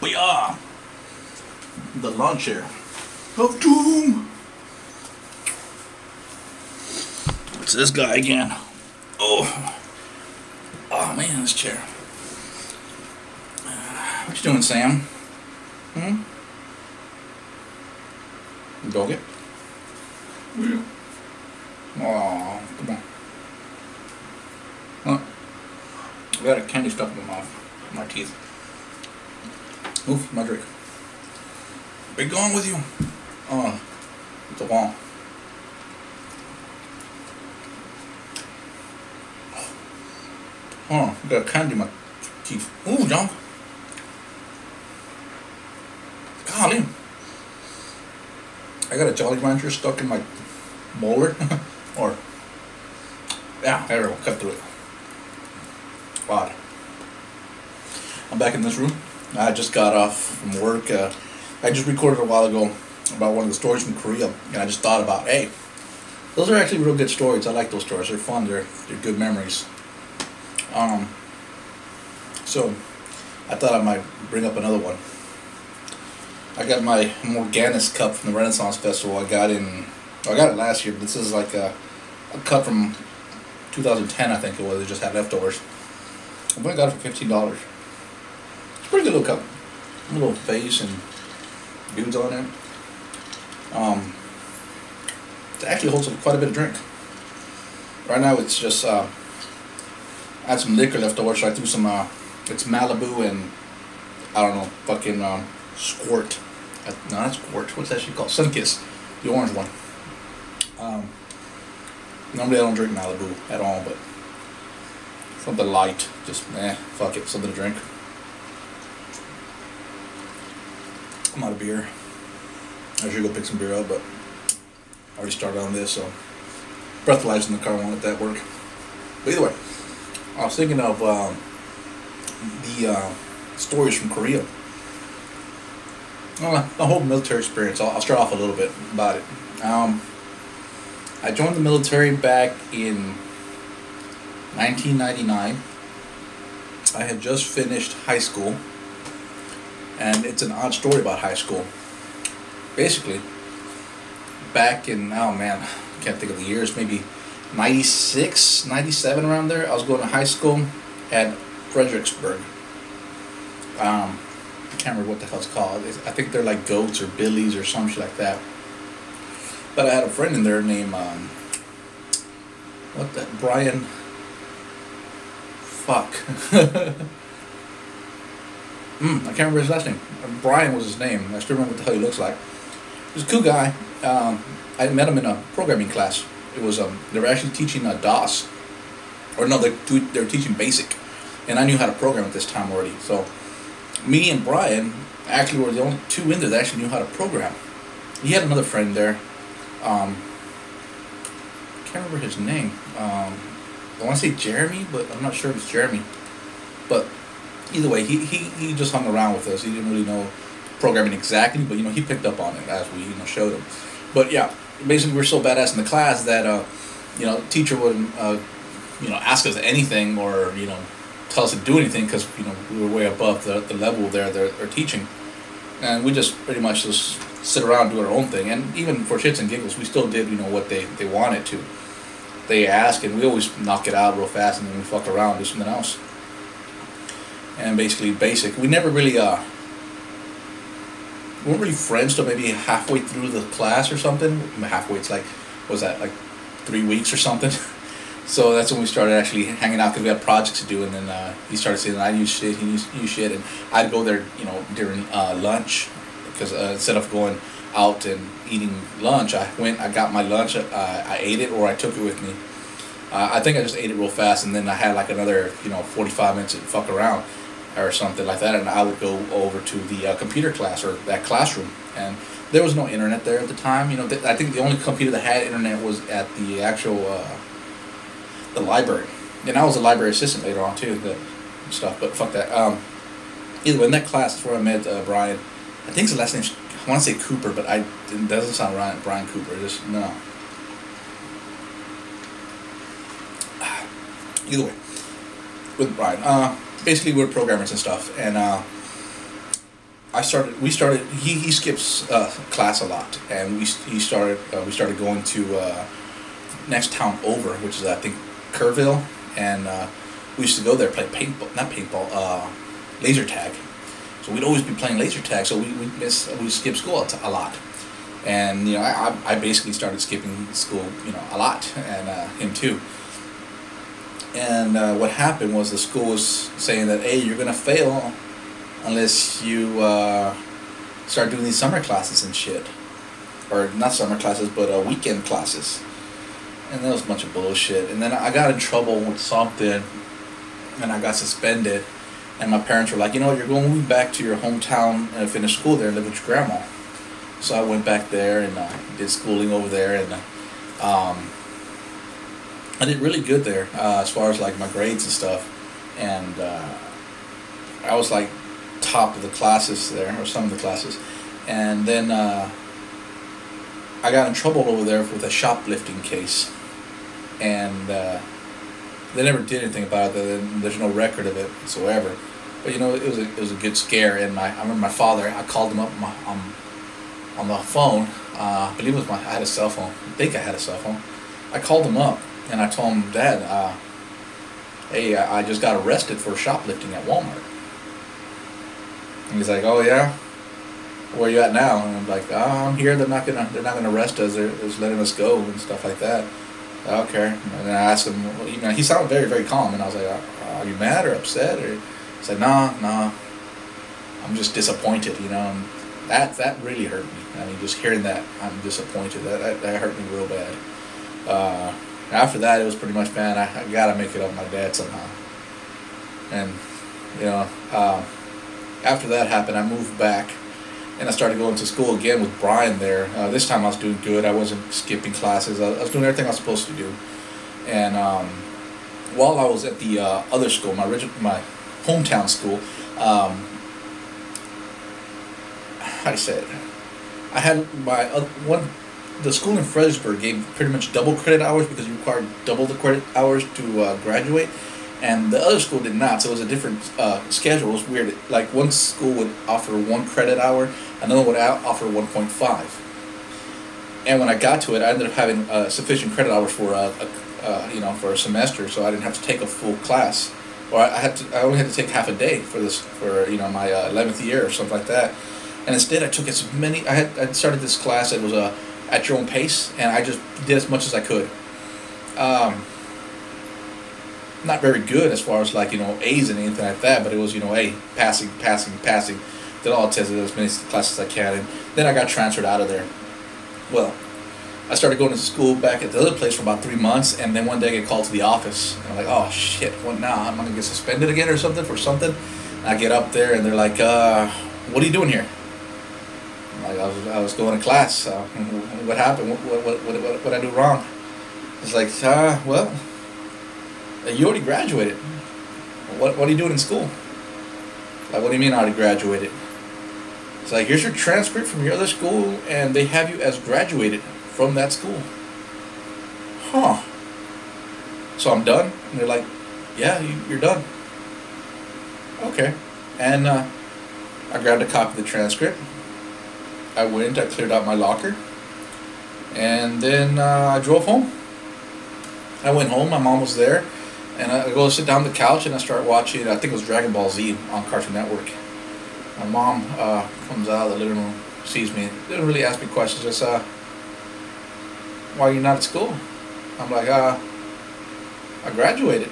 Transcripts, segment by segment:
Booyah! The lawn chair of doom. It's this guy again. Oh man, this chair. What you doing, Sam? Dog it? Yeah. Oh, come on. Huh? I got a candy stuck in my mouth, my teeth. Oof, my drink. Be gone with you. Oh, it's a wall. Oh, I got candy in my teeth. Ooh, John. Golly. I got a Jolly Rancher stuck in my molar. Or, yeah, there we go, cut through it. Odd. I'm back in this room. I just got off from work. I just recorded a while ago about one of the stories from Korea, and I just thought about, hey, those are actually real good stories. I like those stories. They're fun. They're good memories. So I thought I might bring up another one. I got my Morganis cup from the Renaissance Festival. I got it last year, but this is like a cup from 2010, I think it was. They just had leftovers. I went and got it for $15. It's a pretty good little cup. A little face and dudes on it. It actually holds quite a bit of drink. Right now it's just, I had some liquor left over, so I threw some, it's Malibu and, I don't know, fucking, Squirt. No, not Squirt. What's that shit called? Sunkist. The orange one. Normally I don't drink Malibu at all, but something light. Just, fuck it. Something to drink. I'm out of beer. I should go pick some beer up, but I already started on this, so breathalyzer in the car won't let that work. But either way, I was thinking of the stories from Korea. The whole military experience. I'll start off a little bit about it. I joined the military back in 1999. I had just finished high school, and it's an odd story about high school. Basically, back in, oh man, I can't think of the years, maybe 96, 97, around there, I was going to high school at Fredericksburg. I can't remember what the hell it's called. I think they're like Goats or Billies or some shit like that. But I had a friend in there named, Brian, fuck. I can't remember his last name. Brian was his name. I still remember what the hell he looks like. He was a cool guy. I met him in a programming class. It was, they were actually teaching DOS. Or no, they were teaching BASIC. And I knew how to program at this time already. So, me and Brian actually were the only two in there that actually knew how to program. He had another friend there. I can't remember his name. I want to say Jeremy, but I'm not sure if it's Jeremy. But either way, he just hung around with us. He didn't really know programming exactly, but he picked up on it as we showed him. But yeah, basically we're so badass in the class that the teacher wouldn't ask us anything or tell us to do anything because we were way above the level there they're teaching, and we just pretty much just sit around and do our own thing. And even for shits and giggles, we still did what they wanted to. They ask, and we always knock it out real fast, and then we fuck around, do something else. And basically basic. We never really we weren't really friends till maybe halfway through the class or something. Halfway, it's like, what was that, like 3 weeks or something? So that's when we started actually hanging out because we had projects to do. And then he started saying I use shit, he used shit, and I'd go there during lunch, because instead of going out and eating lunch, I got my lunch, I ate it, or I took it with me. I think I just ate it real fast, and then I had like another 45 minutes to fuck around or something like that, and I would go over to the computer class, or that classroom. And there was no internet there at the time. I think the only computer that had internet was at the actual the library, and I was a library assistant later on too, the stuff. But fuck that. Either way, in that class is where I met Brian. I think his last name, I want to say Cooper, but it doesn't sound right. Brian Cooper. Just no. Either way, with Brian, basically we're programmers and stuff, and we started, he skips class a lot, and we started going to next town over, which is I think Kerrville, and we used to go there play paintball, not paintball, laser tag. So we'd always be playing laser tag, so we skip school a lot. And you know, I basically started skipping school, you know, a lot, and him too. And what happened was the school was saying that, hey, you're gonna fail unless you start doing these summer classes and shit, or not summer classes, but weekend classes. And that was a bunch of bullshit. And then I got in trouble with something, and I got suspended. And my parents were like, you know what, you're going to move back to your hometown and finish school there and live with your grandma. So I went back there and did schooling over there, and I did really good there as far as like my grades and stuff. And I was like top of the classes there, or some of the classes. And then I got in trouble over there with a shoplifting case. And they never did anything about it. There's no record of it whatsoever. But you know, it was a good scare. And I remember my father. I called him up on the phone. I believe it was I had a cell phone. I think I had a cell phone. I called him up and I told him, Dad, hey, I just got arrested for shoplifting at Walmart. And he's like, oh yeah, where you at now? And I'm like, oh, I'm here. They're not gonna arrest us. They're just letting us go and stuff like that. Okay. And then I asked him, you know, he sounded very, very calm, and I was like, are you mad or upset? Or he said, nah, I'm just disappointed, you know. And that really hurt me. I mean, just hearing that, I'm disappointed. That hurt me real bad. After that, it was pretty much, man, I gotta make it up with my dad somehow. And you know, after that happened, I moved back. And I started going to school again with Brian there. This time I was doing good. I wasn't skipping classes. I was doing everything I was supposed to do. And while I was at the other school, my hometown school, how do you say it? I had the school in Fredericksburg gave pretty much double credit hours because you required double the credit hours to graduate. And the other school did not, so it was a different schedule. It was weird. Like one school would offer 1 credit hour, another would offer 1.5. And when I got to it, I ended up having sufficient credit hours for for a semester, so I didn't have to take a full class, or I only had to take half a day for my 11th year or something like that. And instead, I took as many. I started this class that was at your own pace, and I just did as much as I could. Not very good as far as like, you know, A's and anything like that, but it was, you know, hey, passing. Did all tested as many classes as I can, and then I got transferred out of there. Well, I started going to school back at the other place for about 3 months, and then one day I get called to the office, and I'm like, oh shit, what now? I'm gonna get suspended again or something for something? And I get up there, and they're like, what are you doing here? I'm like, I was going to class. What happened? What I do wrong? It's like, well, you already graduated. What are you doing in school? Like, what do you mean I already graduated? It's like, here's your transcript from your other school, and they have you as graduated from that school. Huh. So I'm done? And they're like, yeah, you're done. Okay. And I grabbed a copy of the transcript. I went, I cleared out my locker, and then I drove home. I went home, my mom was there. And I go sit down on the couch and I start watching, I think it was Dragon Ball Z on Cartoon Network. My mom comes out of the living room, sees me, didn't really ask me questions, just, why are you not at school? I'm like, I graduated.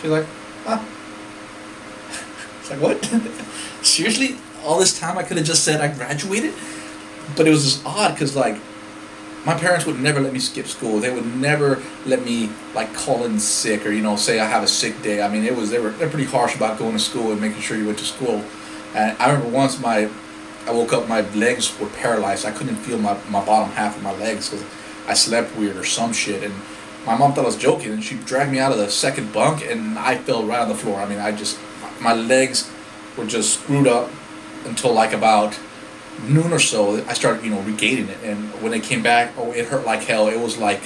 She's like, huh? It's like, what? Seriously? All this time I could have just said I graduated? But it was just odd because, like, my parents would never let me skip school. They would never let me like call in sick or, you know, say I have a sick day. I mean, they're pretty harsh about going to school and making sure you went to school. And I remember once I woke up, my legs were paralyzed. I couldn't feel my bottom half of my legs because I slept weird or some shit. And my mom thought I was joking, and she dragged me out of the second bunk, and I fell right on the floor. I mean, my legs were just screwed up until like about noon or so. I started, you know, regaining it, and when it came back, oh, it hurt like hell. It was like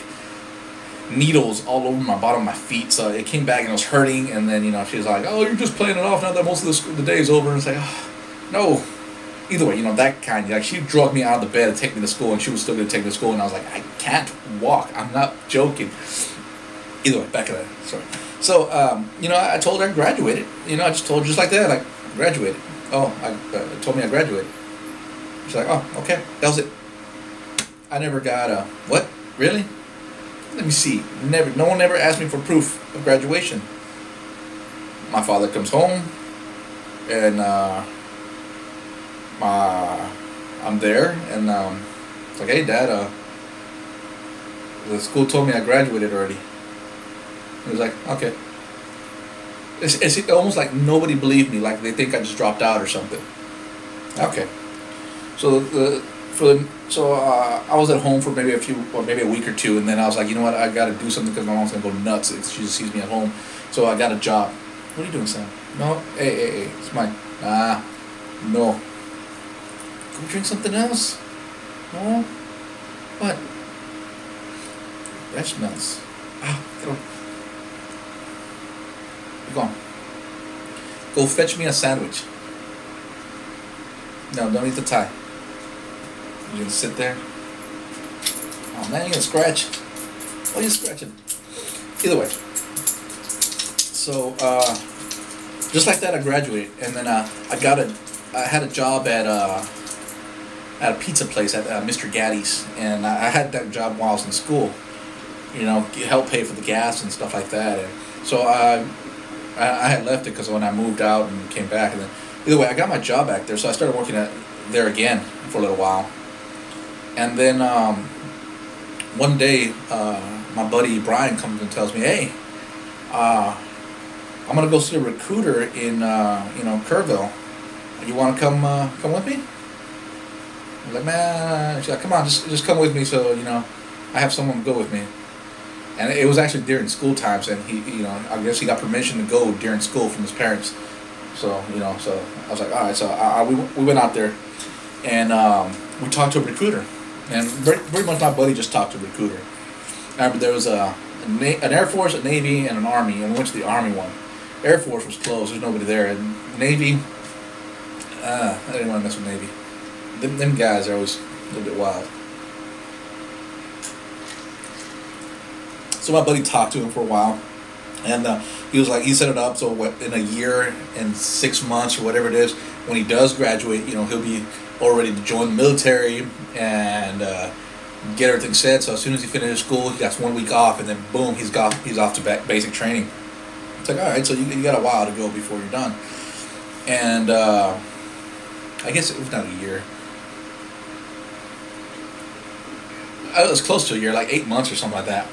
needles all over my bottom of my feet. So it came back and it was hurting, and then, you know, she was like, oh, you're just playing it off now that most of the day is over. And it's like, oh, No. Either way, that kind. Like, she drug me out of the bed to take me to school, and she was still going to take me to school, and I was like, I can't walk. I'm not joking. Either way, back to that. Sorry. So, I told her I graduated. I just told her just like that, like, I graduated. Oh, I told me I graduated. She's like, oh, okay. That was it. I never got a, what? Really? Let me see. Never. No one ever asked me for proof of graduation. My father comes home, and I'm there, and it's like, hey, Dad, the school told me I graduated already. He was like, okay. It's almost like nobody believed me, like they think I just dropped out or something. Okay. So I was at home for maybe a week or two, and then I was like, you know what, I got to do something because my mom's gonna go nuts if she just sees me at home. So I got a job. What are you doing, Sam? No, hey, it's mine. No. Go drink something else. No. What? That smells. Get on. Go on. Go fetch me a sandwich. No, don't eat the tie. You gonna sit there? Oh man, you're gonna scratch. What are you scratching? Either way. So, just like that, I graduated, and then I had a job at a pizza place at Mr. Gaddy's, and I had that job while I was in school. Help pay for the gas and stuff like that. And so I had left it because when I moved out and came back, and then either way, I got my job back there, so I started working there again for a little while. And then one day, my buddy Brian comes and tells me, "Hey, I'm gonna go see a recruiter in Kerrville. You want to come with me?" I'm like, "Man," she's like, "Come on, just come with me, so I have someone to go with me." And it was actually during school times, and he, I guess he got permission to go during school from his parents. So, so I was like, all right. So we went out there, and we talked to a recruiter, and pretty much my buddy just talked to a recruiter. There was an Air Force, a Navy, and an Army, and we went to the Army one. Air Force was closed; there's nobody there. And Navy, I didn't want to mess with Navy. Them guys are always a little bit wild. So my buddy talked to him for a while, and he set it up so in a year and 6 months or whatever it is, when he does graduate, he'll be all ready to join the military and get everything set. So as soon as he finishes school, he got 1 week off, and then boom, he's off to basic training. It's like, all right, so you got a while to go before you're done. And I guess it was not a year. It was close to a year, like 8 months or something like that.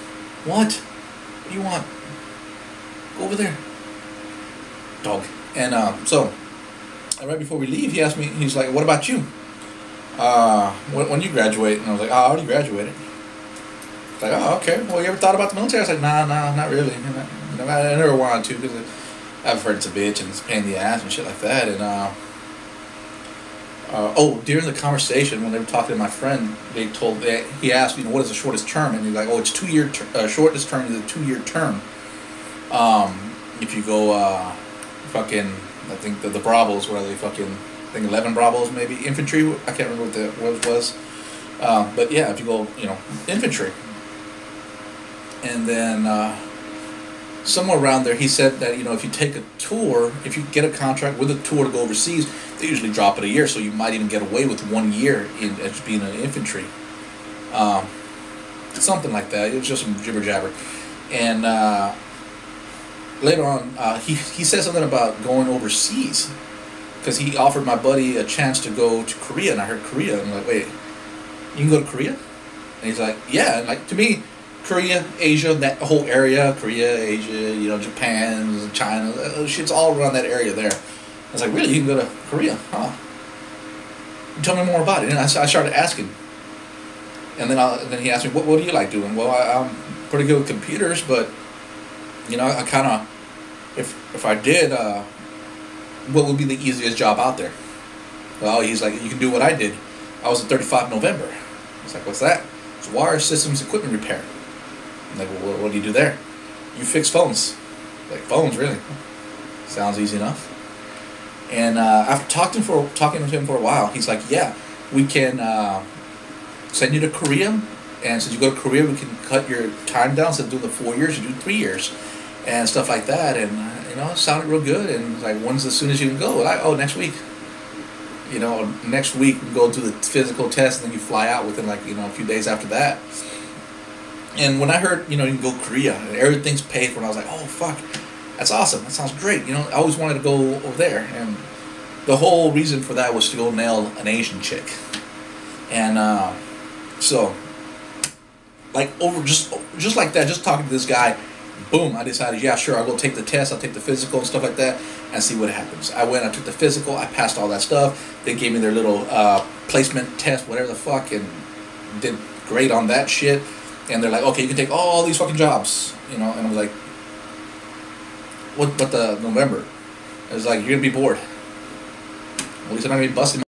What? What do you want? Go over there. Dog. And so, right before we leave, he asked me, he's like, what about you? When you graduate? And I was like, I already graduated. He's like, oh, okay. Well, you ever thought about the military? I was like, nah, not really. I never wanted to, because I've heard it's a bitch and it's a pain in the ass and shit like that. And during the conversation, when they were talking to my friend, he asked, what is the shortest term? And he's like, it's 2 year. Shortest term is a 2 year term. If you go, I think the Bravos, where they I think 11 Bravos maybe, infantry. I can't remember what it was. But yeah, if you go, infantry. And then somewhere around there, he said that if you take a tour, if you get a contract with a tour to go overseas, they usually drop it a year, so you might even get away with 1 year as being an infantry. Something like that. It was just some jibber jabber. And later on, he said something about going overseas, because he offered my buddy a chance to go to Korea, and I heard Korea, and I'm like, wait, you can go to Korea? And he's like, yeah. And like, to me, Korea, Asia, that whole area, Korea, Asia, Japan, China, shit's all around that area there. I was like, really? You can go to Korea? Huh? Tell me more about it. And I started asking. And then he asked me, what do you like doing? Well, I'm pretty good with computers, but, I kind of, if I did, what would be the easiest job out there? Well, he's like, you can do what I did. I was at 35 November. I was like, what's that? It's wire systems equipment repair. I'm like, well, what do you do there? You fix phones. Like, phones, really? Sounds easy enough. And after talking to him for a while, he's like, yeah, we can send you to Korea, and since you go to Korea, we can cut your time down. Instead of doing the 4 years, you do 3 years, and stuff like that. And it sounded real good. And like, when's as soon as you can go? Like, oh, next week. Next week we go do the physical test, and then you fly out within like a few days after that. And when I heard you can go Korea and everything's paid for, and I was like, oh fuck, that's awesome. That sounds great. I always wanted to go over there, and the whole reason for that was to go nail an Asian chick. And so, like over just like that, just talking to this guy, boom, I decided, yeah, sure, I'll go take the test, I'll take the physical and stuff like that, and see what happens. I went, I took the physical, I passed all that stuff. They gave me their little placement test, whatever the fuck, and did great on that shit. And they're like, okay, you can take all these fucking jobs, and I was like, what the November? It was like, you're gonna be bored. At least I'm not gonna be busting